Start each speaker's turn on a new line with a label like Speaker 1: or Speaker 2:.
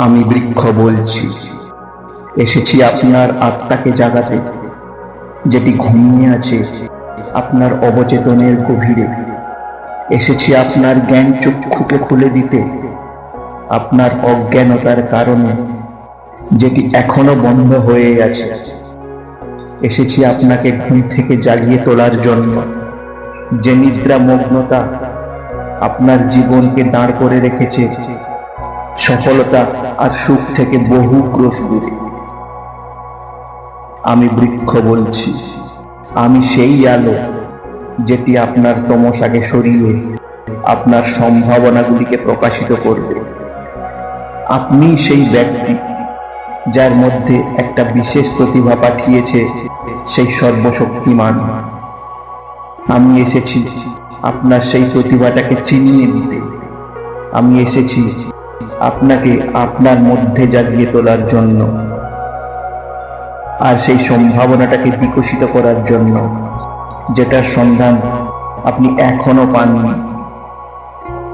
Speaker 1: আমি বৃক্ষ বলছি, এসেছি আপনার আত্মাকে জাগাতে, যেটি ঘুমিয়ে আছে আপনার অবচেতনের গভীরে। এসেছি আপনার জ্ঞান চক্ষুকে খুলে দিতে, আপনার অজ্ঞানতার কারণে যেটি এখনো বন্ধ হয়ে আছে। এসেছি আপনাকে ঘুম থেকে জাগিয়ে তোলার জন্য, যে নিদ্রামগ্নতা আপনার জীবনকে দাঁড় করে রেখেছে সফলতা আর সুখ থেকে বহু ক্রোশ দূরে। আমি বৃক্ষ বলছি, আমি সেই আলো যেটি আপনার তমসাকে সরিয়ে আপনার সম্ভাবনাগুলিকে প্রকাশিত করবে। আপনি সেই ব্যক্তি যার মধ্যে একটা বিশেষ প্রতিভা পাঠিয়েছে সেই সর্বশক্তিমান। আমি এসেছি আপনার সেই প্রতিভাটাকে চিনিয়ে দিতে। আমি এসেছি আপনাকে আপনার মধ্যে জাগিয়ে তোলার জন্য, আর সেই সম্ভাবনাটাকে বিকশিত করার জন্য, যেটার সন্ধান আপনি এখনো পাননি।